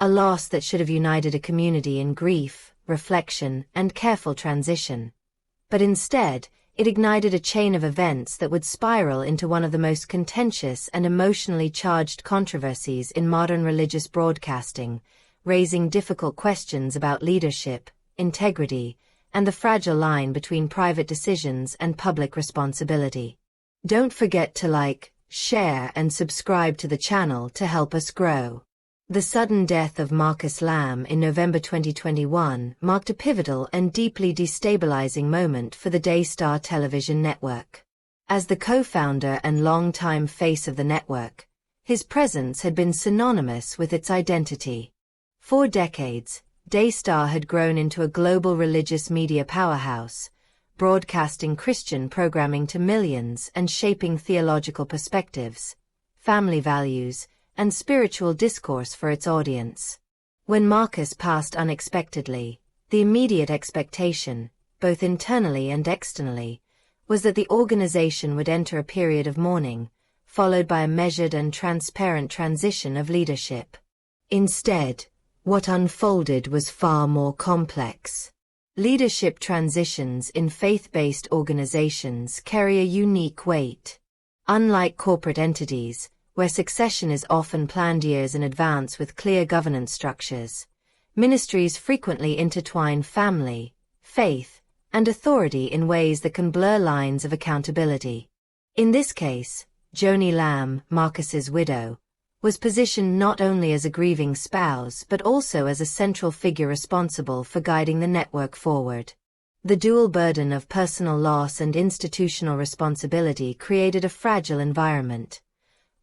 a loss that should have united a community in grief, reflection, and careful transition. But instead, it ignited a chain of events that would spiral into one of the most contentious and emotionally charged controversies in modern religious broadcasting, raising difficult questions about leadership, integrity, and the fragile line between private decisions and public responsibility. Don't forget to like, share, and subscribe to the channel to help us grow. The sudden death of Marcus Lamb in November 2021 marked a pivotal and deeply destabilizing moment for the Daystar television network. As the co-founder and longtime face of the network, his presence had been synonymous with its identity. For decades, Daystar had grown into a global religious media powerhouse, broadcasting Christian programming to millions and shaping theological perspectives, family values, and spiritual discourse for its audience. When Marcus passed unexpectedly, the immediate expectation, both internally and externally, was that the organization would enter a period of mourning, followed by a measured and transparent transition of leadership. Instead, what unfolded was far more complex. Leadership transitions in faith-based organizations carry a unique weight. Unlike corporate entities, where succession is often planned years in advance with clear governance structures, ministries frequently intertwine family, faith, and authority in ways that can blur lines of accountability. In this case, Joni Lamb, Marcus's widow, was positioned not only as a grieving spouse but also as a central figure responsible for guiding the network forward. The dual burden of personal loss and institutional responsibility created a fragile environment,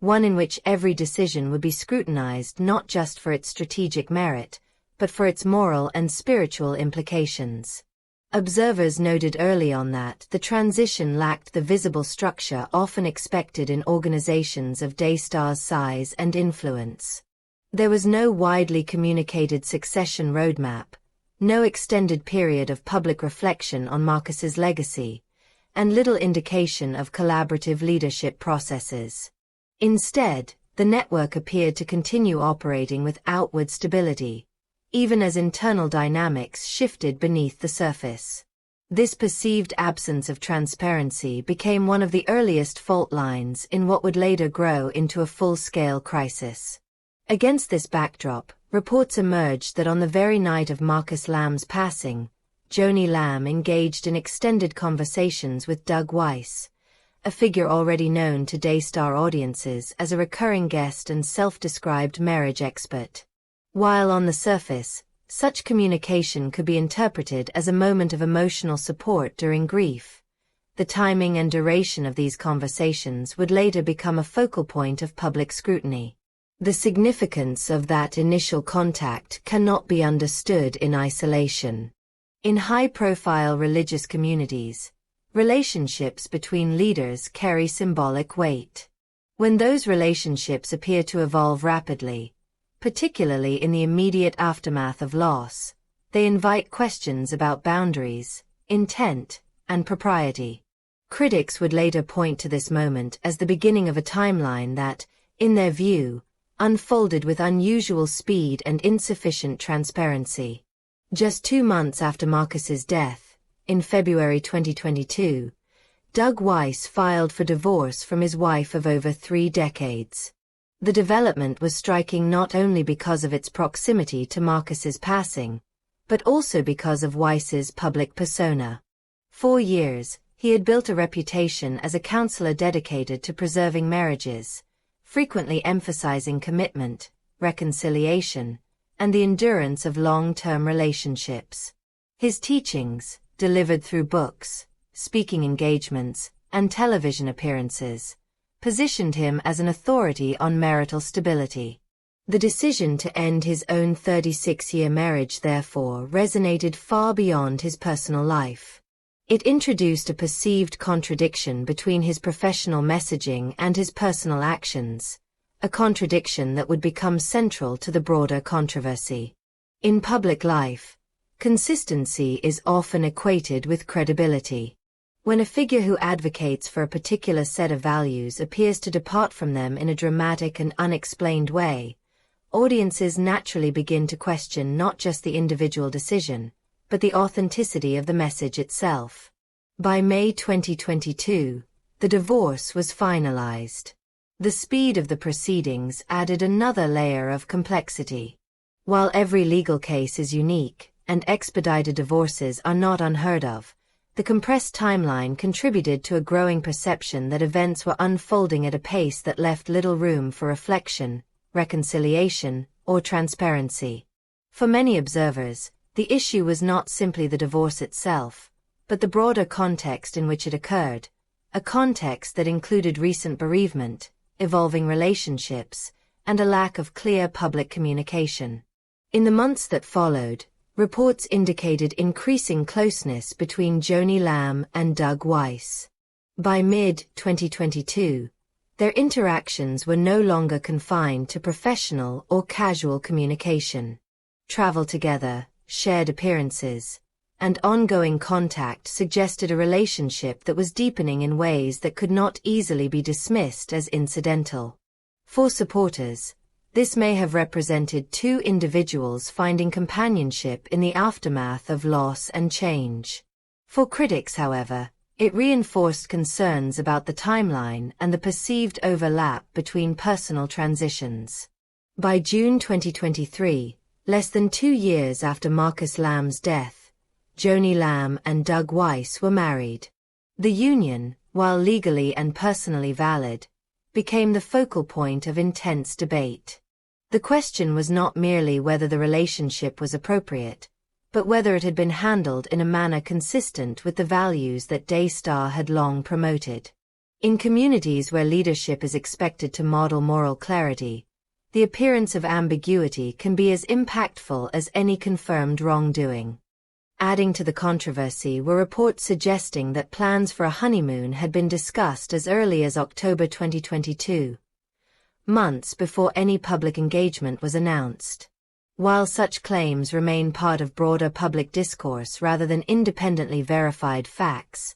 one in which every decision would be scrutinized not just for its strategic merit, but for its moral and spiritual implications. Observers noted early on that the transition lacked the visible structure often expected in organizations of Daystar's size and influence. There was no widely communicated succession roadmap, no extended period of public reflection on Marcus's legacy, and little indication of collaborative leadership processes. Instead, the network appeared to continue operating with outward stability, even as internal dynamics shifted beneath the surface. This perceived absence of transparency became one of the earliest fault lines in what would later grow into a full-scale crisis. Against this backdrop, reports emerged that on the very night of Marcus Lamb's passing, Joni Lamb engaged in extended conversations with Doug Weiss, a figure already known to Daystar audiences as a recurring guest and self-described marriage expert. While on the surface, such communication could be interpreted as a moment of emotional support during grief, the timing and duration of these conversations would later become a focal point of public scrutiny. The significance of that initial contact cannot be understood in isolation. In high-profile religious communities, relationships between leaders carry symbolic weight. When those relationships appear to evolve rapidly, particularly in the immediate aftermath of loss, they invite questions about boundaries, intent, and propriety. Critics would later point to this moment as the beginning of a timeline that, in their view, unfolded with unusual speed and insufficient transparency. Just 2 months after Marcus's death, in February 2022, Doug Weiss filed for divorce from his wife of over 3 decades. The development was striking not only because of its proximity to Marcus's passing, but also because of Weiss's public persona. For years, he had built a reputation as a counselor dedicated to preserving marriages, frequently emphasizing commitment, reconciliation, and the endurance of long-term relationships. His teachings, delivered through books, speaking engagements, and television appearances, positioned him as an authority on marital stability. The decision to end his own 36-year marriage therefore resonated far beyond his personal life. It introduced a perceived contradiction between his professional messaging and his personal actions, a contradiction that would become central to the broader controversy. In public life, consistency is often equated with credibility. When a figure who advocates for a particular set of values appears to depart from them in a dramatic and unexplained way, audiences naturally begin to question not just the individual decision, but the authenticity of the message itself. By May 2022, the divorce was finalized. The speed of the proceedings added another layer of complexity. While every legal case is unique, and expedited divorces are not unheard of, the compressed timeline contributed to a growing perception that events were unfolding at a pace that left little room for reflection, reconciliation, or transparency. For many observers, the issue was not simply the divorce itself, but the broader context in which it occurred, a context that included recent bereavement, evolving relationships, and a lack of clear public communication. In the months that followed, reports indicated increasing closeness between Joni Lamb and Doug Weiss. By mid-2022, their interactions were no longer confined to professional or casual communication. Travel together, shared appearances, and ongoing contact suggested a relationship that was deepening in ways that could not easily be dismissed as incidental. For supporters, this may have represented two individuals finding companionship in the aftermath of loss and change. For critics, however, it reinforced concerns about the timeline and the perceived overlap between personal transitions. By June 2023, less than 2 years after Marcus Lamb's death, Joni Lamb and Doug Weiss were married. The union, while legally and personally valid, became the focal point of intense debate. The question was not merely whether the relationship was appropriate, but whether it had been handled in a manner consistent with the values that Daystar had long promoted. In communities where leadership is expected to model moral clarity, the appearance of ambiguity can be as impactful as any confirmed wrongdoing. Adding to the controversy were reports suggesting that plans for a honeymoon had been discussed as early as October 2022, months before any public engagement was announced. While such claims remain part of broader public discourse rather than independently verified facts,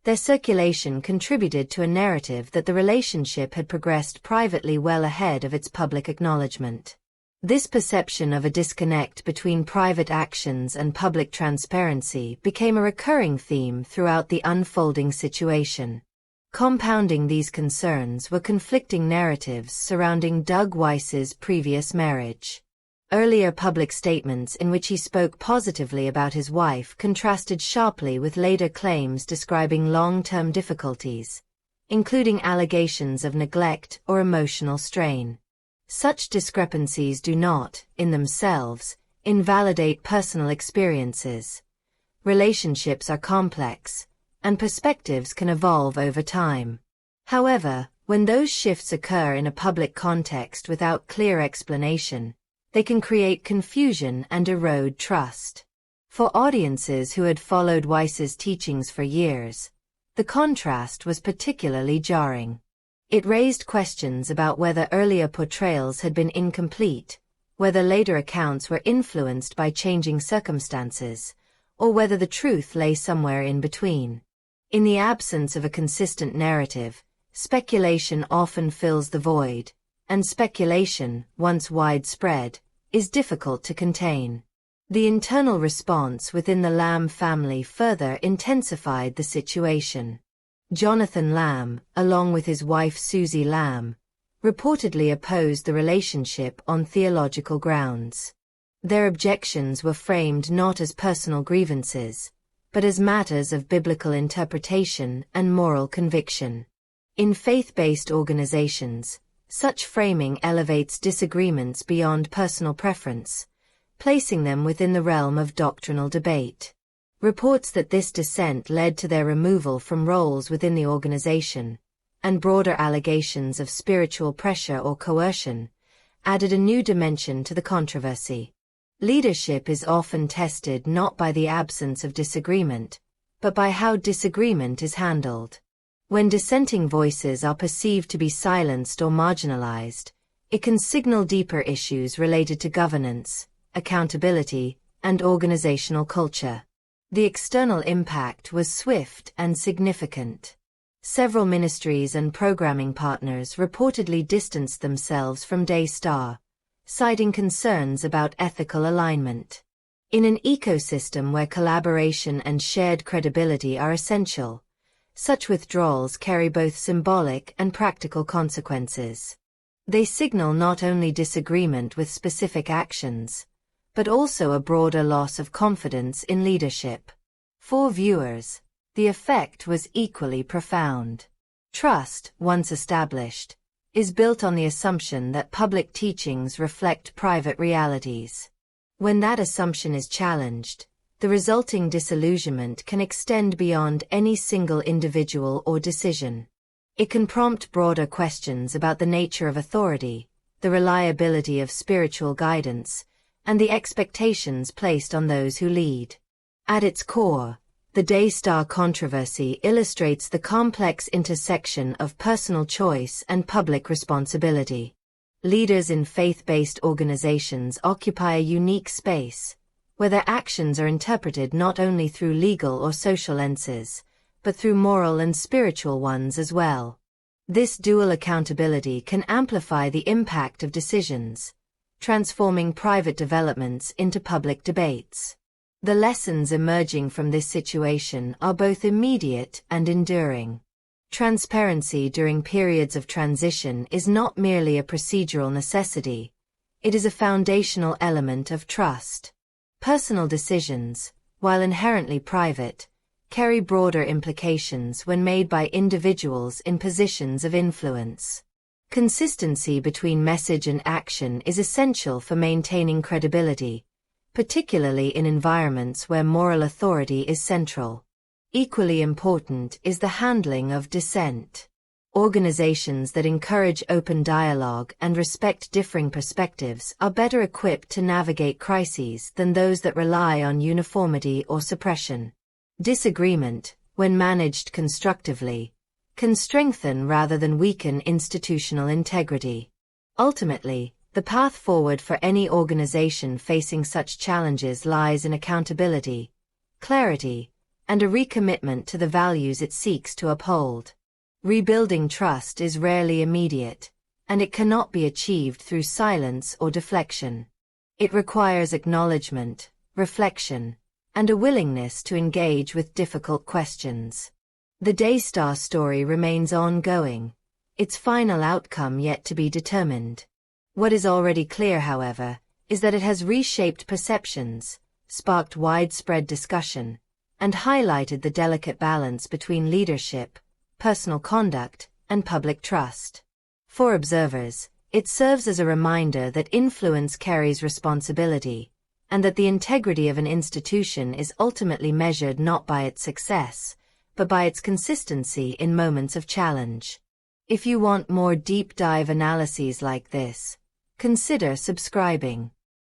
their circulation contributed to a narrative that the relationship had progressed privately well ahead of its public acknowledgement. This perception of a disconnect between private actions and public transparency became a recurring theme throughout the unfolding situation. Compounding these concerns were conflicting narratives surrounding Doug Weiss's previous marriage. Earlier public statements in which he spoke positively about his wife contrasted sharply with later claims describing long-term difficulties, including allegations of neglect or emotional strain. Such discrepancies do not, in themselves, invalidate personal experiences. Relationships are complex, and perspectives can evolve over time. However, when those shifts occur in a public context without clear explanation, they can create confusion and erode trust. For audiences who had followed Weiss's teachings for years, the contrast was particularly jarring. It raised questions about whether earlier portrayals had been incomplete, whether later accounts were influenced by changing circumstances, or whether the truth lay somewhere in between. In the absence of a consistent narrative, speculation often fills the void, and speculation, once widespread, is difficult to contain. The internal response within the Lamb family further intensified the situation. Jonathan Lamb, along with his wife Susie Lamb, reportedly opposed the relationship on theological grounds. Their objections were framed not as personal grievances, but as matters of biblical interpretation and moral conviction. In faith-based organizations, such framing elevates disagreements beyond personal preference, placing them within the realm of doctrinal debate. Reports that this dissent led to their removal from roles within the organization, and broader allegations of spiritual pressure or coercion, added a new dimension to the controversy. Leadership is often tested not by the absence of disagreement, but by how disagreement is handled. When dissenting voices are perceived to be silenced or marginalized, it can signal deeper issues related to governance, accountability, and organizational culture. The external impact was swift and significant. Several ministries and programming partners reportedly distanced themselves from Daystar, citing concerns about ethical alignment. In an ecosystem where collaboration and shared credibility are essential, such withdrawals carry both symbolic and practical consequences. They signal not only disagreement with specific actions, but also a broader loss of confidence in leadership. For viewers, the effect was equally profound. Trust, once established, is built on the assumption that public teachings reflect private realities. When that assumption is challenged, the resulting disillusionment can extend beyond any single individual or decision. It can prompt broader questions about the nature of authority, the reliability of spiritual guidance, and the expectations placed on those who lead. At its core, the Daystar controversy illustrates the complex intersection of personal choice and public responsibility. Leaders in faith-based organizations occupy a unique space, where their actions are interpreted not only through legal or social lenses, but through moral and spiritual ones as well. This dual accountability can amplify the impact of decisions, transforming private developments into public debates. The lessons emerging from this situation are both immediate and enduring. Transparency during periods of transition is not merely a procedural necessity, it is a foundational element of trust. Personal decisions, while inherently private, carry broader implications when made by individuals in positions of influence. Consistency between message and action is essential for maintaining credibility, particularly in environments where moral authority is central. Equally important is the handling of dissent. Organizations that encourage open dialogue and respect differing perspectives are better equipped to navigate crises than those that rely on uniformity or suppression. Disagreement, when managed constructively, can strengthen rather than weaken institutional integrity. Ultimately, the path forward for any organization facing such challenges lies in accountability, clarity, and a recommitment to the values it seeks to uphold. Rebuilding trust is rarely immediate, and it cannot be achieved through silence or deflection. It requires acknowledgement, reflection, and a willingness to engage with difficult questions. The Daystar story remains ongoing, its final outcome yet to be determined. What is already clear, however, is that it has reshaped perceptions, sparked widespread discussion, and highlighted the delicate balance between leadership, personal conduct, and public trust. For observers, it serves as a reminder that influence carries responsibility, and that the integrity of an institution is ultimately measured not by its success, but by its consistency in moments of challenge. If you want more deep dive analyses like this, consider subscribing.